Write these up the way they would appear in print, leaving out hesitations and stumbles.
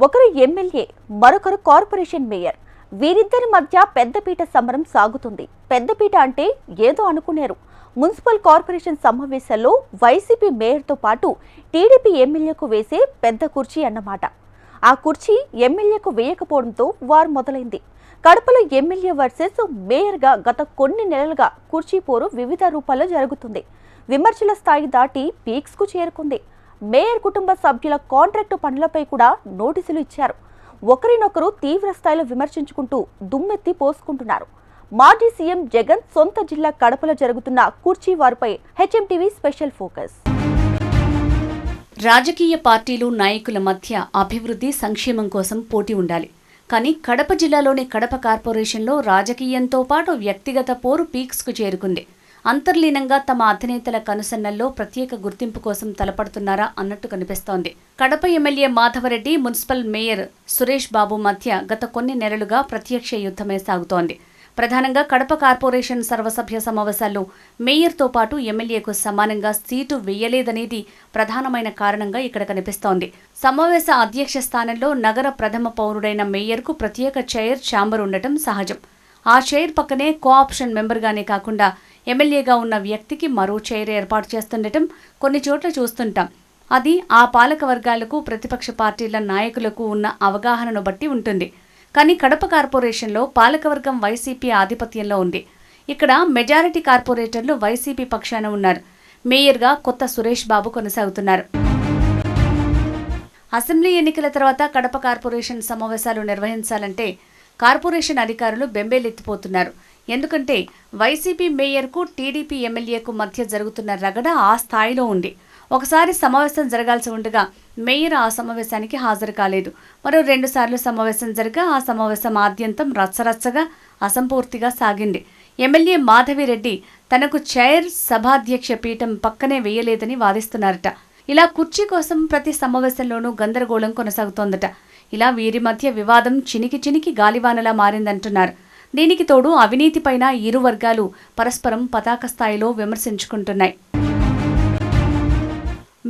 ఒకరు ఎమ్మెల్యే, మరొకరు corporation mayor. వీరిద్దరి మధ్య పెద్దపీట సమరం సాగుతుంది. పెద్దపీట అంటే ఏదో అనుకున్నారు. మున్సిపల్ కార్పొరేషన్ సమావేశాల్లో వైసీపీ మేయర్తో పాటు టీడీపీ ఎమ్మెల్యేకు వేసే పెద్ద కుర్చీ అన్నమాట. ఆ కుర్చీ ఎమ్మెల్యేకు వేయకపోవడంతో వారు మొదలైంది. కడపలో ఎమ్మెల్యే వర్సెస్ మేయర్గా గత కొన్ని నెలలుగా కుర్చీ పోరు వివిధ రూపాల్లో జరుగుతుంది. విమర్శల స్థాయి దాటి పీక్స్కు చేరుకుంది. మేయర్ కుటుంబ సభ్యుల కాంట్రాక్టు పనులపై కూడా నోటీసులు ఇచ్చారు. ఒకరినొకరు తీవ్ర స్థాయిలో విమర్శించుకుంటూ దుమ్మెత్తి పోసుకుంటున్నారు. మాజీ సీఎం జగన్ సొంత జిల్లా కడపలో జరుగుతున్న కుర్చీ వారిపై హెచ్ఎంటీవీ స్పెషల్ ఫోకస్. రాజకీయ పార్టీలు, నాయకుల మధ్య అభివృద్ధి, సంక్షేమం కోసం పోటీ ఉండాలి. కానీ కడప జిల్లాలోని కడప కార్పొరేషన్లో రాజకీయంతో పాటు వ్యక్తిగత పోరు పీక్స్కు చేరుకుంది. అంతర్లీనంగా తమ అధినేతల కనుసన్నల్లో ప్రత్యేక గుర్తింపు కోసం తలపడుతున్నారా అన్నట్టు కనిపిస్తోంది. Kadapa MLA Madhava Reddy, municipal mayor Suresh Babu మధ్య గత కొన్ని నెలలుగా ప్రత్యక్ష యుద్ధమే సాగుతోంది. ప్రధానంగా కడప కార్పొరేషన్ సర్వసభ్య సమావేశాల్లో మేయర్తో పాటు ఎమ్మెల్యేకు సమానంగా సీటు వేయలేదనేది ప్రధానమైన కారణంగా ఇక్కడ కనిపిస్తోంది. సమావేశ అధ్యక్ష స్థానంలో నగర ప్రథమ పౌరుడైన మేయర్కు ప్రత్యేక చైర్, ఛాంబర్ ఉండటం సహజం. ఆ చైర్ పక్కనే కోఆప్షన్ మెంబర్గానే కాకుండా ఎమ్మెల్యేగా ఉన్న వ్యక్తికి మరో చైర్ ఏర్పాటు చేస్తుండటం కొన్ని చోట్ల చూస్తుంటాం. అది ఆ పాలక వర్గాలకు, ప్రతిపక్ష పార్టీల నాయకులకు ఉన్న అవగాహనను బట్టి ఉంటుంది. కానీ కడప కార్పొరేషన్లో పాలకవర్గం వైసీపీ ఆధిపత్యంలో ఉంది. ఇక్కడ మెజారిటీ కార్పొరేటర్లు వైసీపీ పక్షాన ఉన్నారు. మేయర్గా కొత్త సురేష్ బాబు కొనసాగుతున్నారు. అసెంబ్లీ ఎన్నికల తర్వాత కడప కార్పొరేషన్ సమావేశాలు నిర్వహించాలంటే కార్పొరేషన్ అధికారులు బెంబేలెత్తిపోతున్నారు. ఎందుకంటే వైసీపీ మేయర్కు, టీడీపీ ఎమ్మెల్యేకు మధ్య జరుగుతున్న రగడ ఆ స్థాయిలో ఉంది. ఒకసారి సమావేశం జరగాల్సి ఉండగా మేయర్ ఆ సమావేశానికి హాజరు కాలేదు. మరో 2 సార్లు సమావేశం జరగా ఆ సమావేశం ఆద్యంతం రచ్చరచ్చగా, అసంపూర్తిగా సాగింది. ఎమ్మెల్యే మాధవిరెడ్డి తనకు చైర్, సభాధ్యక్ష పీఠం పక్కనే వేయలేదని వాదిస్తున్నారట. ఇలా కుర్చీ కోసం ప్రతి సమావేశంలోనూ గందరగోళం కొనసాగుతోందట. ఇలా వీరి మధ్య వివాదం చినికి చినికి గాలివానలా మారిందంటున్నారు. దీనికి తోడు అవినీతిపైన ఇరు వర్గాలు పరస్పరం పతాక స్థాయిలో విమర్శించుకుంటున్నాయి.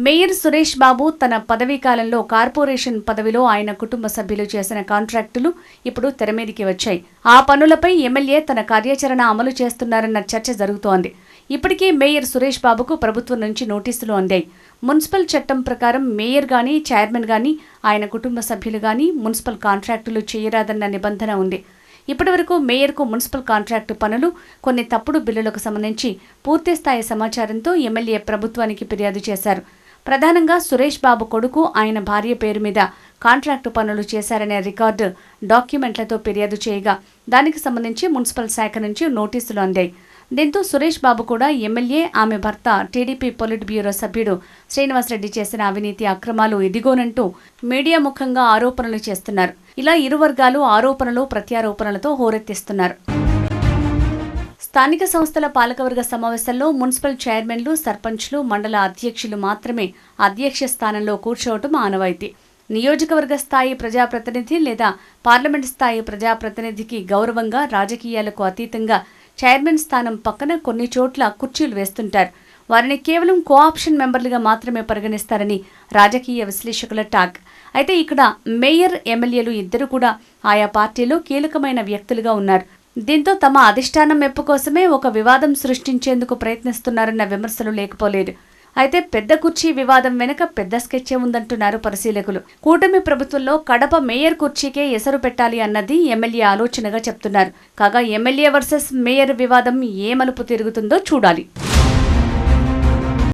మేయర్ సురేష్ బాబు తన పదవీ కాలంలో కార్పొరేషన్ పదవిలో ఆయన కుటుంబ సభ్యులు చేసిన కాంట్రాక్టులు ఇప్పుడు తెరమీదికి వచ్చాయి. ఆ పనులపై ఎమ్మెల్యే తన కార్యాచరణ అమలు చేస్తున్నారన్న చర్చ జరుగుతోంది. ఇప్పటికే మేయర్ సురేష్ బాబుకు ప్రభుత్వం నుంచి నోటీసులు అందాయి. మున్సిపల్ చట్టం ప్రకారం మేయర్ గానీ, చైర్మన్ గానీ, ఆయన కుటుంబ సభ్యులు గానీ మున్సిపల్ కాంట్రాక్టులు చేయరాదన్న నిబంధన ఉంది. ఇప్పటివరకు మేయర్కు మున్సిపల్ కాంట్రాక్టు పనులు, కొన్ని తప్పుడు బిల్లులకు సంబంధించి పూర్తిస్థాయి సమాచారంతో ఎమ్మెల్యే ప్రభుత్వానికి ఫిర్యాదు చేశారు. ప్రధానంగా సురేష్ బాబు కొడుకు, ఆయన భార్య పేరు మీద కాంట్రాక్టు పనులు చేశారనే రికార్డు డాక్యుమెంట్లతో ఫిర్యాదు చేయగా దానికి సంబంధించి మున్సిపల్ శాఖ నుంచి నోటీసులు అందాయి. దీంతో సురేష్ బాబు కూడా ఎమ్మెల్యే, ఆమె భర్త టీడీపీ పొలిట్ బ్యూరో సభ్యుడు శ్రీనివాసరెడ్డి చేసిన అవినీతి అక్రమాలు ఇదిగోనంటూ మీడియా ముఖంగా ఆరోపణలు చేస్తున్నారు. ఇలా ఇరు వర్గాలు ఆరోపణలు, ప్రత్యారోపణలతో హోరెత్తిస్తున్నారు. స్థానిక సంస్థల పాలకవర్గ సమావేశాల్లో మున్సిపల్ చైర్మన్లు, సర్పంచ్లు, మండల అధ్యక్షులు మాత్రమే అధ్యక్ష స్థానంలో కూర్చోవటం ఆనవాయితీ. నియోజకవర్గ స్థాయి ప్రజాప్రతినిధి లేదా పార్లమెంట్ స్థాయి ప్రజాప్రతినిధికి గౌరవంగా, రాజకీయాలకు అతీతంగా చైర్మన్ స్థానం పక్కన కొన్ని చోట్ల కుర్చీలు వేస్తుంటారు. వారిని కేవలం కోఆప్షన్ మెంబర్లుగా మాత్రమే పరిగణిస్తారని రాజకీయ విశ్లేషకుల టాక్. అయితే ఇక్కడ మేయర్, ఎమ్మెల్యేలు ఇద్దరు కూడా ఆయా పార్టీలో కీలకమైన వ్యక్తులుగా ఉన్నారు. దీంతో తమ అధిష్టానం మెప్పు కోసమే ఒక వివాదం సృష్టించేందుకు ప్రయత్నిస్తున్నారన్న విమర్శలు లేకపోలేదు. అయితే పెద్ద కుర్చీ వివాదం వెనుక పెద్ద స్కెచ్చే ఉందంటున్నారు పరిశీలకులు. కూటమి ప్రభుత్వంలో కడప మేయర్ కుర్చీకే ఎసరు పెట్టాలి అన్నది ఎమ్మెల్యే ఆలోచనగా చెప్తున్నారు. కాగా ఎమ్మెల్యే వర్సెస్ మేయర్ వివాదం ఏ మలుపు తిరుగుతుందో చూడాలి.